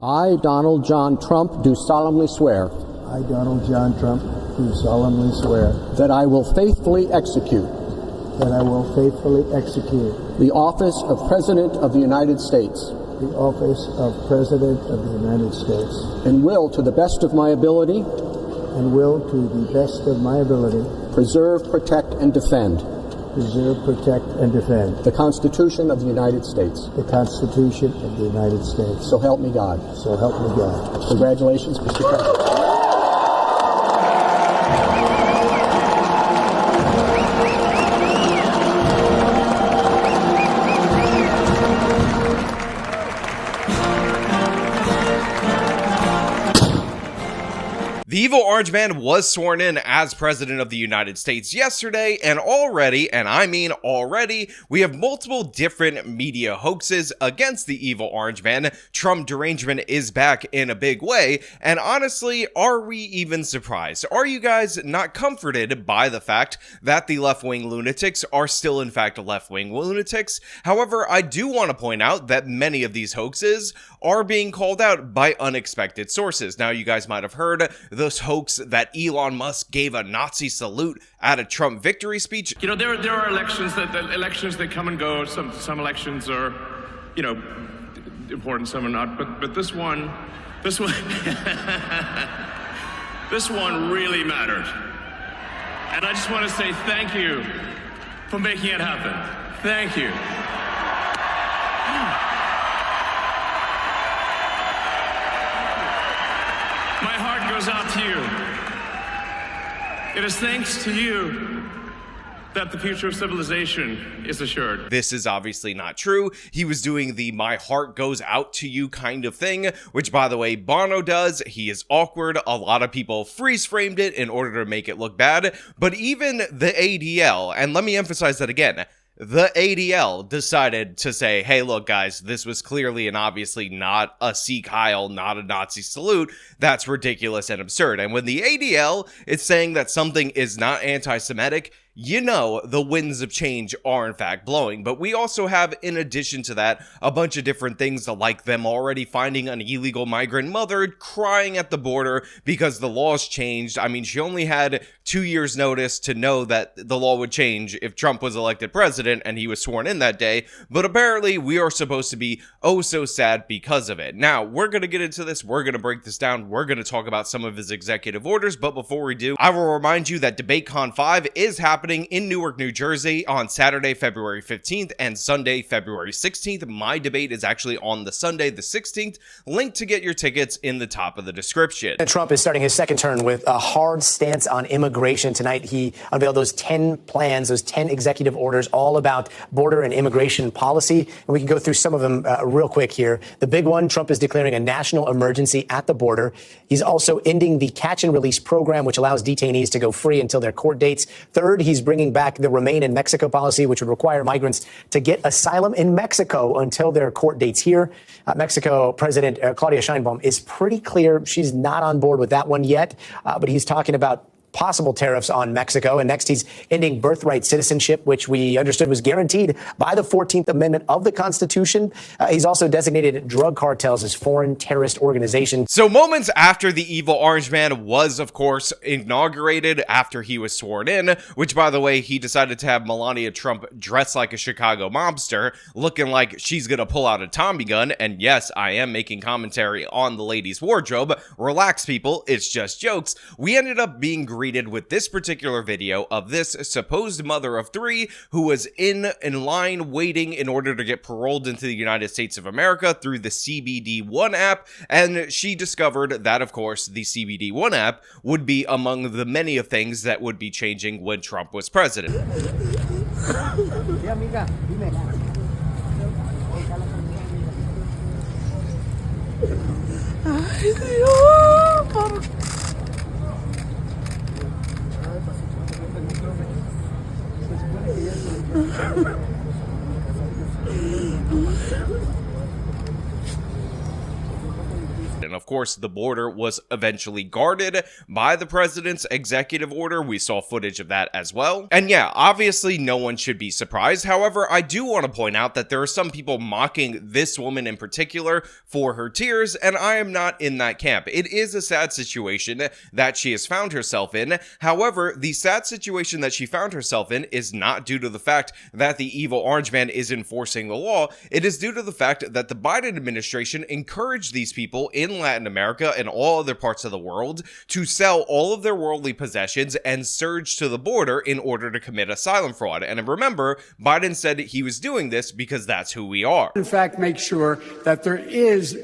I, Donald John Trump, do solemnly swear I, Donald John Trump, do solemnly swear that I will faithfully execute the office of President of the United States the office of President of the United States and will, to the best of my ability, preserve, protect, and defend the Constitution of the United States. the Constitution of the United States. So help me God. So help me God. Congratulations, Mr. President. The evil orange man was sworn in as president of the United States yesterday, and already, and I mean already, we have multiple different media hoaxes against the evil orange man. Trump derangement is back in a big way, and honestly, are we even surprised? Are you guys not comforted by the fact that the left-wing lunatics are still in fact left-wing lunatics? However, I do want to point out that many of these hoaxes are being called out by unexpected sources. Now, you guys might have heard this hoax that Elon Musk gave a Nazi salute at a Trump victory speech. You know, there are elections that come and go. Some elections are, you know, important, some are not. But this one, this one really mattered. And I just want to say thank you for making it happen. Thank you. My heart goes out to you. It is thanks to you that the future of civilization is assured. This is obviously not true. He was doing the "my heart goes out to you" kind of thing, which, by the way, Bono does. He is awkward. A lot of people freeze-framed it in order to make it look bad. But even the ADL, and let me emphasize that again, the ADL decided to say, hey, look, guys, this was clearly and obviously not a Sieg Heil, not a Nazi salute. That's ridiculous and absurd. And when the ADL is saying that something is not anti-Semitic, you know the winds of change are in fact blowing. But we also have, in addition to that, a bunch of different things like them already finding an illegal migrant mother crying at the border because the laws changed. I mean, she only had 2 years notice to know that the law would change if Trump was elected president and he was sworn in that day. But apparently we are supposed to be oh so sad because of it. Now, we're going to get into this. We're going to break this down. We're going to talk about some of his executive orders. But before we do, I will remind you that DebateCon 5 is happening in Newark, New Jersey on Saturday, February 15th and Sunday, February 16th. My debate is actually on the Sunday, the 16th. Link to get your tickets in the top of the description. Trump is starting his second term with a hard stance on immigration. Tonight, he unveiled those 10 plans, those 10 executive orders, all about border and immigration policy. And we can go through some of them real quick here. The big one, Trump is declaring a national emergency at the border. He's also ending the catch and release program, which allows detainees to go free until their court dates. Third, he's bringing back the Remain in Mexico policy, which would require migrants to get asylum in Mexico until their court dates here. Mexico President Claudia Sheinbaum is pretty clear she's not on board with that one yet, but he's talking about possible tariffs on Mexico. And next, he's ending birthright citizenship, which we understood was guaranteed by the 14th Amendment of the Constitution. He's also designated drug cartels as foreign terrorist organizations. So moments after the evil orange man was, of course, inaugurated, after he was sworn in, which, by the way, he decided to have Melania Trump dress like a Chicago mobster, looking like she's going to pull out a Tommy gun. And yes, I am making commentary on the lady's wardrobe. Relax, people. It's just jokes. We ended up being greeted with this particular video of this supposed mother of three who was in line waiting in order to get paroled into the United States of America through the CBD-1 app, and she discovered that, of course, the CBD-1 app would be among the many of things that would be changing when Trump was president. And of course, the border was eventually guarded by the president's executive order. We saw footage of that as well. And yeah, obviously no one should be surprised. However, I do want to point out that there are some people mocking this woman in particular for her tears, and I am not in that camp. It is a sad situation that she has found herself in. However, the sad situation that she found herself in is not due to the fact that the evil orange man is enforcing the law. It is due to the fact that the Biden administration encouraged these people in Latin America and all other parts of the world to sell all of their worldly possessions and surge to the border in order to commit asylum fraud. And remember, Biden said he was doing this because that's who we are. In fact, make sure that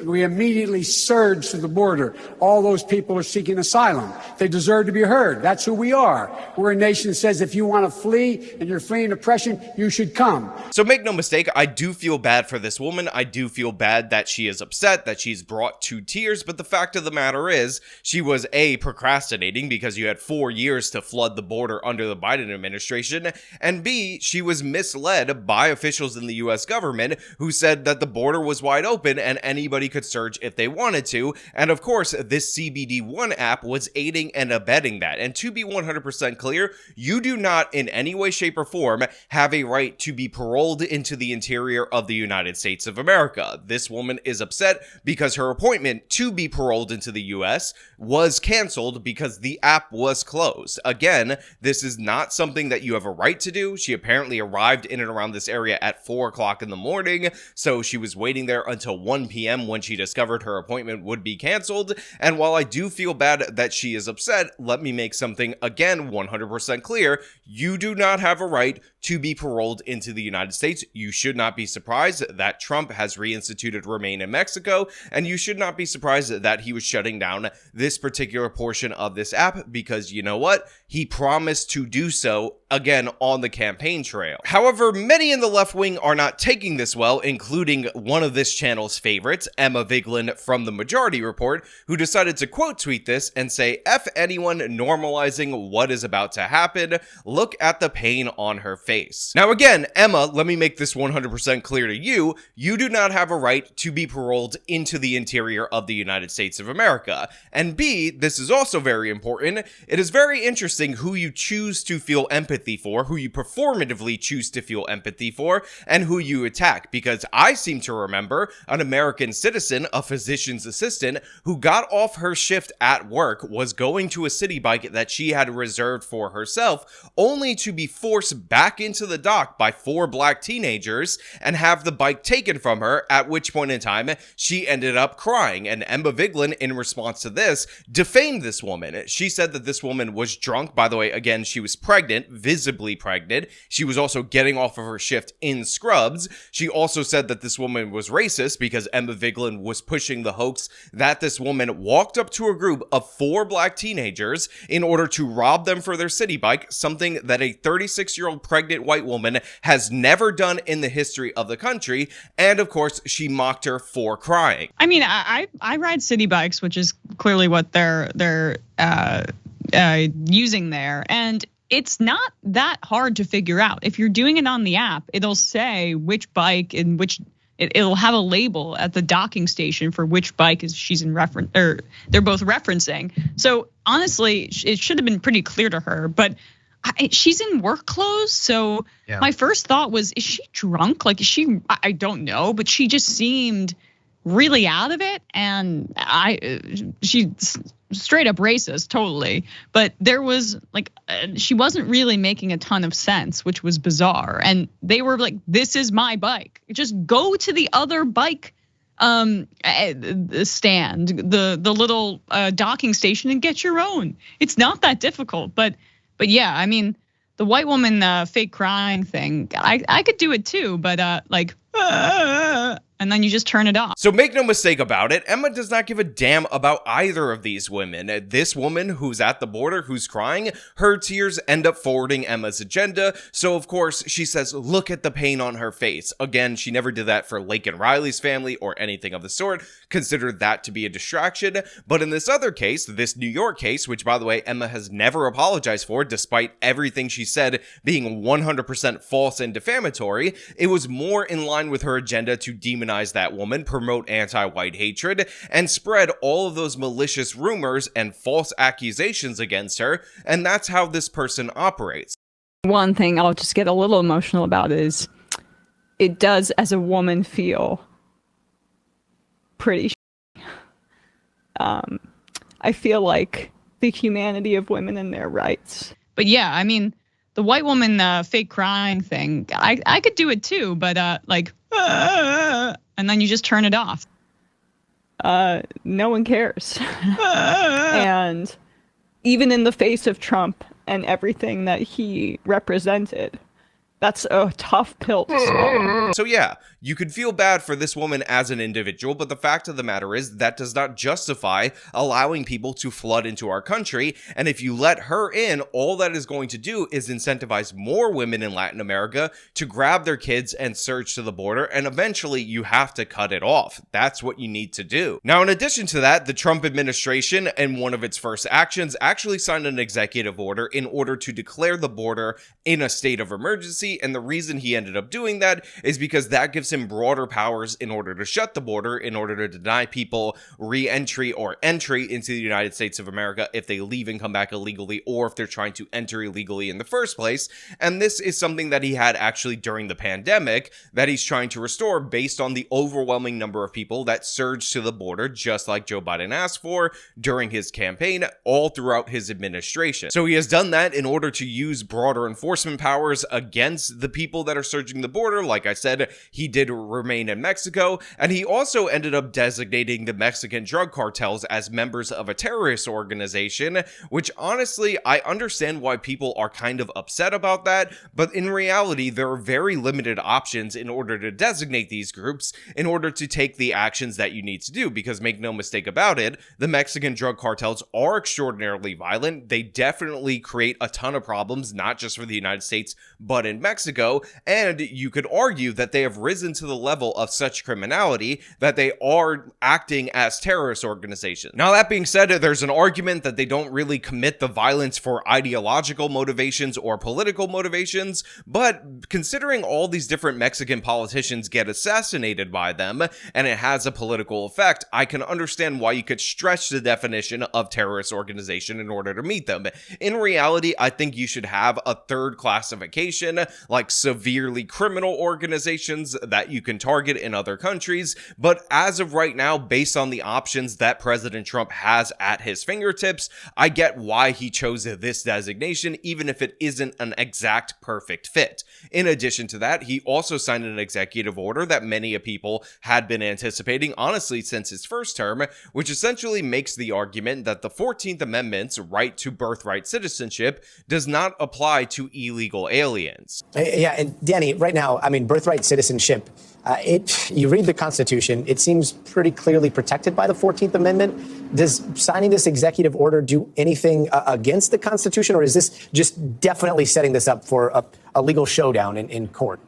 we immediately surge to the border. All those people are seeking asylum. They deserve to be heard. That's who we are. We're a nation that says if you want to flee and you're fleeing oppression, you should come. So make no mistake, I do feel bad for this woman. I do feel bad that she is upset, that she's brought to tears, but the fact of the matter is, she was A, procrastinating because you had 4 years to flood the border under the Biden administration, and B, she was misled by officials in the US government who said that the border was wide open and anybody could surge if they wanted to, and of course, this CBD1 app was aiding and abetting that. And to be 100% clear, you do not in any way, shape, or form have a right to be paroled into the interior of the United States of America. This woman is upset because her appointment to be paroled into the US was canceled because the app was closed. Again, this is not something that you have a right to do. She apparently arrived in and around this area at 4 o'clock in the morning, so she was waiting there until 1 p.m. when she discovered her appointment would be canceled. And while I do feel bad that she is upset, let me make something again 100% clear. You do not have a right to be paroled into the United States. You should not be surprised that Trump has reinstituted Remain in Mexico, and you should not be surprised that he was shutting down this particular portion of this app because you know what? He promised to do so again on the campaign trail. However, many in the left wing are not taking this well, including one of this channel's favorites, Emma Vigeland from The Majority Report, who decided to quote tweet this and say, "F anyone normalizing what is about to happen. Look at the pain on her face." Now again, Emma, let me make this 100% clear to you. You do not have a right to be paroled into the interior of the United States of America. And B, this is also very important, it is very interesting who you choose to feel empathy for, who you performatively choose to feel empathy for, and who you attack, because I seem to remember an American citizen, a physician's assistant, who got off her shift at work, was going to a city bike that she had reserved for herself, only to be forced back into the dock by 4 black teenagers and have the bike taken from her, at which point in time she ended up crying. And Emma Vigeland, in response to this, defamed this woman. She said that this woman was drunk. By the way, again, she was pregnant, visibly pregnant. She was also getting off of her shift in scrubs. She also said that this woman was racist because Emma Vigeland was pushing the hoax that this woman walked up to a group of 4 black teenagers in order to rob them for their city bike, something that a 36-year-old pregnant white woman has never done in the history of the country. And of course, she mocked her for crying. I mean, I ride city bikes, which is clearly what they're using there, and it's not that hard to figure out. If you're doing it on the app, it'll say which bike and which. It'll have a label at the docking station for which bike she's in reference, or they're both referencing. So honestly, it should have been pretty clear to her, but she's in work clothes. So my first thought was, is she drunk? Like, is she, I don't know, but she just seemed really out of it. And she's straight up racist, totally. But there was like, she wasn't really making a ton of sense, which was bizarre. And they were like, this is my bike. Just go to the other bike stand, the little docking station, and get your own. It's not that difficult. But yeah, I mean, the white woman fake crying thing, I could do it too, but and then you just turn it off. So make no mistake about it, Emma does not give a damn about either of these women. This woman who's at the border, who's crying, her tears end up forwarding Emma's agenda. So of course she says, look at the pain on her face. Again, she never did that for Laken Riley's family or anything of the sort. Considered that to be a distraction. But in this other case, this New York case, which by the way, Emma has never apologized for, despite everything she said being 100% false and defamatory, it was more in line with her agenda to demonize demonize that woman, promote anti-white hatred, and spread all of those malicious rumors and false accusations against her, and that's how this person operates. One thing I'll just get a little emotional about is it does, as a woman, feel pretty I feel like the humanity of women and their rights. But yeah, I mean, the white woman fake crying thing, I could do it too, but and then you just turn it off. No one cares. And even in the face of Trump and everything that he represented, that's a tough pill to swallow. So yeah, you could feel bad for this woman as an individual, but the fact of the matter is that does not justify allowing people to flood into our country. And if you let her in, all that is going to do is incentivize more women in Latin America to grab their kids and surge to the border. And eventually you have to cut it off. That's what you need to do. Now, in addition to that, the Trump administration, in one of its first actions, actually signed an executive order in order to declare the border in a state of emergency. And the reason he ended up doing that is because that gives him broader powers in order to shut the border, in order to deny people re-entry or entry into the United States of America if they leave and come back illegally, or if they're trying to enter illegally in the first place. And this is something that he had actually during the pandemic that he's trying to restore based on the overwhelming number of people that surged to the border, just like Joe Biden asked for during his campaign, all throughout his administration. So he has done that in order to use broader enforcement powers against the people that are surging the border. Like I said, he did remain in Mexico, and he also ended up designating the Mexican drug cartels as members of a terrorist organization, which honestly, I understand why people are kind of upset about that, but in reality, there are very limited options in order to designate these groups in order to take the actions that you need to do, because make no mistake about it, the Mexican drug cartels are extraordinarily violent. They definitely create a ton of problems, not just for the United States, but in Mexico, and you could argue that they have risen to the level of such criminality that they are acting as terrorist organizations. Now, that being said, there's an argument that they don't really commit the violence for ideological motivations or political motivations, but considering all these different Mexican politicians get assassinated by them, and it has a political effect, I can understand why you could stretch the definition of terrorist organization in order to meet them. In reality, I think you should have a third classification, like severely criminal organizations that you can target in other countries. But as of right now, based on the options that President Trump has at his fingertips, I get why he chose this designation, even if it isn't an exact perfect fit. In addition to that, he also signed an executive order that many people had been anticipating, honestly, since his first term, which essentially makes the argument that the 14th Amendment's right to birthright citizenship does not apply to illegal aliens. Yeah, and Danny, right now, I mean, birthright citizenship, you read the Constitution, it seems pretty clearly protected by the 14th Amendment. Does signing this executive order do anything against the Constitution, or is this just definitely setting this up for a legal showdown in court?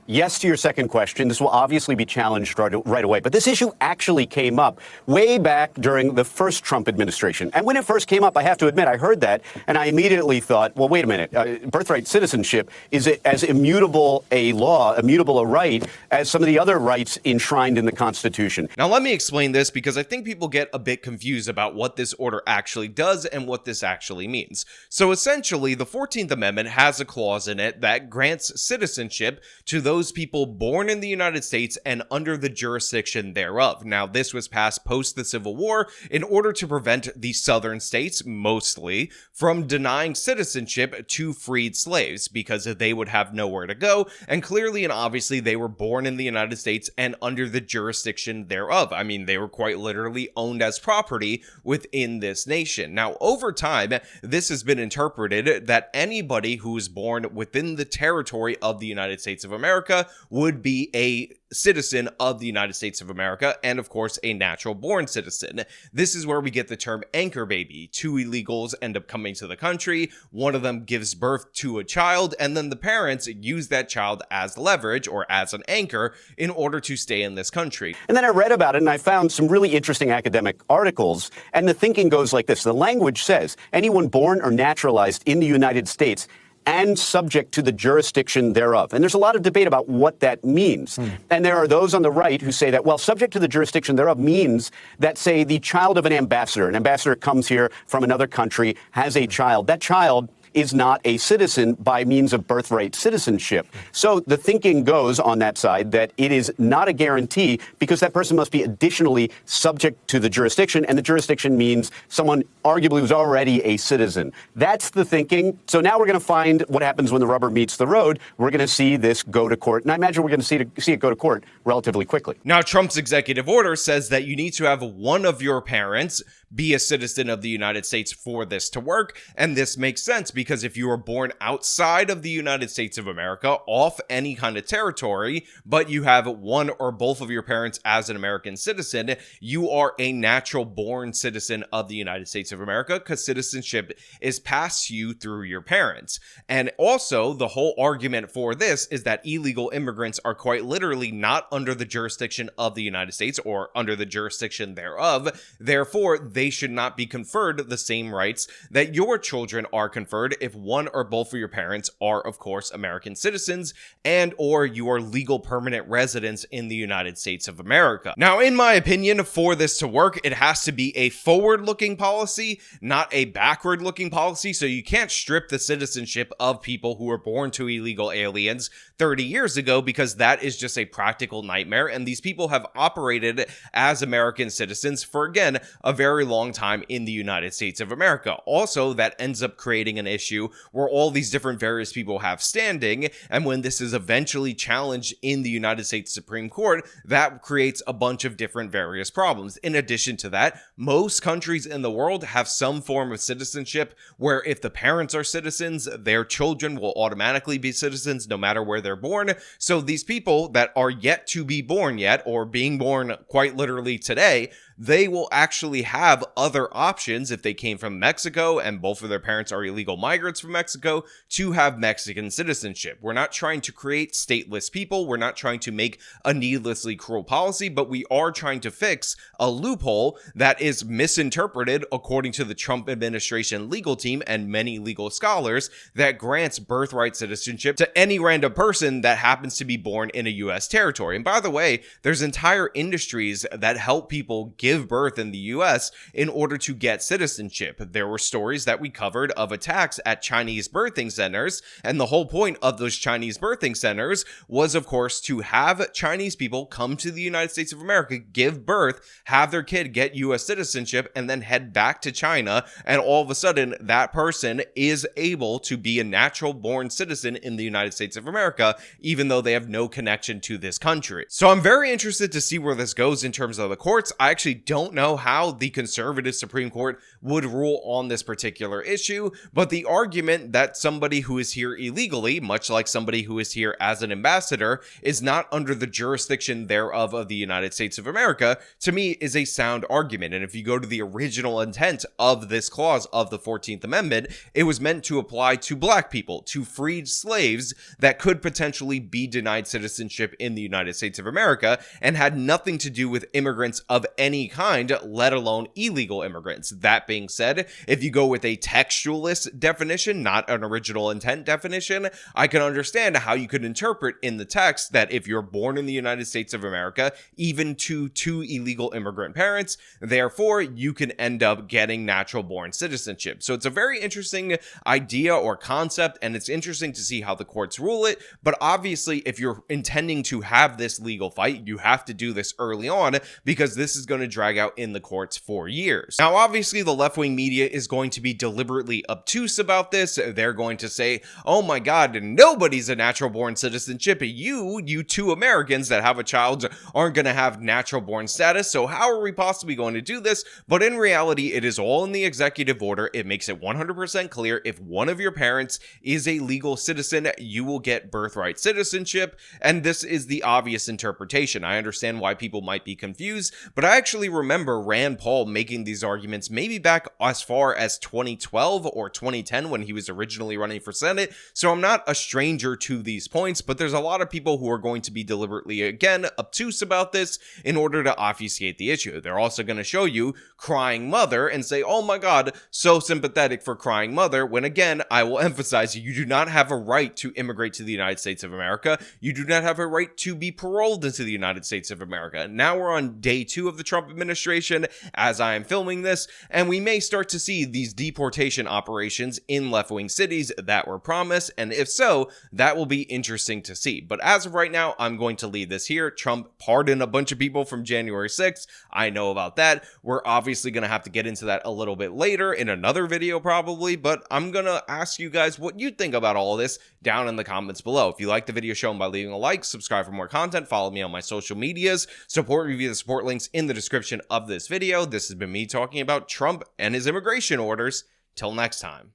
Yes to your second question. This will obviously be challenged right away. But this issue actually came up way back during the first Trump administration. And when it first came up, I have to admit, I heard that, and I immediately thought, well, wait a minute. Birthright citizenship is as immutable a law, immutable a right, as some of the other rights enshrined in the Constitution. Now, let me explain this, because I think people get a bit confused about what this order actually does and what this actually means. So essentially, the 14th Amendment has a clause in it that grants citizenship to those people born in the United States and under the jurisdiction thereof. Now, this was passed post the Civil War in order to prevent the southern states, mostly, from denying citizenship to freed slaves, because they would have nowhere to go, and clearly and obviously they were born in the United States and under the jurisdiction thereof. I mean, they were quite literally owned as property within this nation. Now, over time, this has been interpreted that anybody who is born within the territory of the United States of America would be a citizen of the United States of America, and of course a natural born citizen. This is where we get the term anchor baby. Two illegals end up coming to the country, one of them gives birth to a child, and then the parents use that child as leverage or as an anchor in order to stay in this country. And then I read about it and I found some really interesting academic articles, and the thinking goes like this. The language says anyone born or naturalized in the United States and subject to the jurisdiction thereof. And there's a lot of debate about what that means. And there are those on the right who say that, well, subject to the jurisdiction thereof means that, say, the child of an ambassador comes here from another country, has a child. That child is not a citizen by means of birthright citizenship. So the thinking goes on that side that it is not a guarantee because that person must be additionally subject to the jurisdiction, and the jurisdiction means someone arguably who's already a citizen. That's the thinking. So now we're going to find what happens when the rubber meets the road. We're going to see this go to court, and I imagine we're going to see it go to court relatively quickly. Now, Trump's executive order says that you need to have one of your parents be a citizen of the United States for this to work, and this makes sense because if you were born outside of the United States of America, off any kind of territory, but you have one or both of your parents as an American citizen, you are a natural born citizen of the United States of America because citizenship is passed to you through your parents. And also, the whole argument for this is that illegal immigrants are quite literally not under the jurisdiction of the United States or under the jurisdiction thereof. Therefore, they should not be conferred the same rights that your children are conferred if one or both of your parents are, of course, American citizens and or you are legal permanent residents in the United States of America. Now, in my opinion, for this to work, it has to be a forward-looking policy, not a backward-looking policy. So you can't strip the citizenship of people who were born to illegal aliens 30 years ago because that is just a practical nightmare. And these people have operated as American citizens for, again, a very long time in the United States of America. Also, that ends up creating an issue where all these different various people have standing, and when this is eventually challenged in the United States Supreme Court, that creates a bunch of different various problems. In addition to that, most countries in the world have some form of citizenship where if the parents are citizens, their children will automatically be citizens no matter where they're born. So these people that are yet to be born yet, or being born quite literally today, they will actually have other options if they came from Mexico and both of their parents are illegal migrants from Mexico to have Mexican citizenship. We're not trying to create stateless people. We're not trying to make a needlessly cruel policy, but we are trying to fix a loophole that is misinterpreted according to the Trump administration legal team and many legal scholars that grants birthright citizenship to any random person that happens to be born in a U.S. territory. And by the way, there's entire industries that help people give birth in the US in order to get citizenship. There were stories that we covered of attacks at Chinese birthing centers, and the whole point of those Chinese birthing centers was, of course, to have Chinese people come to the United States of America, give birth, have their kid get US citizenship, and then head back to China, and all of a sudden, that person is able to be a natural born citizen in the United States of America, even though they have no connection to this country. So I'm very interested to see where this goes in terms of the courts. I actually don't know how the conservative Supreme Court would rule on this particular issue, but the argument that somebody who is here illegally, much like somebody who is here as an ambassador, is not under the jurisdiction thereof of the United States of America, to me is a sound argument. And if you go to the original intent of this clause of the 14th Amendment, it was meant to apply to black people, to freed slaves that could potentially be denied citizenship in the United States of America, and had nothing to do with immigrants of any kind, let alone illegal immigrants. That being said, if you go with a textualist definition, not an original intent definition, I can understand how you could interpret in the text that if you're born in the United States of America, even to two illegal immigrant parents, therefore you can end up getting natural born citizenship. So it's a very interesting idea or concept, and it's interesting to see how the courts rule it. But obviously, if you're intending to have this legal fight, you have to do this early on, because this is going to drag out in the courts for years. Now, obviously, the left-wing media is going to be deliberately obtuse about this. They're going to say, oh my God, nobody's a natural-born citizenship. You two Americans that have a child aren't going to have natural-born status, so how are we possibly going to do this? But in reality, it is all in the executive order. It makes it 100% clear if one of your parents is a legal citizen, you will get birthright citizenship, and this is the obvious interpretation. I understand why people might be confused, but I actually actually remember Rand Paul making these arguments maybe back as far as 2012 or 2010 when he was originally running for Senate. So I'm not a stranger to these points, but there's a lot of people who are going to be deliberately, again, obtuse about this in order to obfuscate the issue. They're also going to show you crying mother and say, oh my God, so sympathetic for crying mother, when again, I will emphasize you do not have a right to immigrate to the United States of America. You do not have a right to be paroled into the United States of America. Now we're on day 2 of the Trump administration as I am filming this, and we may start to see these deportation operations in left-wing cities that were promised, and if so, that will be interesting to see. But as of right now, I'm going to leave this here. Trump pardoned a bunch of people from January 6th. I know about that. We're obviously going to have to get into that a little bit later in another video probably, but I'm going to ask you guys what you think about all of this down in the comments below. If you like the video, show them by leaving a like, subscribe for more content, follow me on my social medias, support me via the support links in the description of this video. This has been me talking about Trump and his immigration orders. Till next time.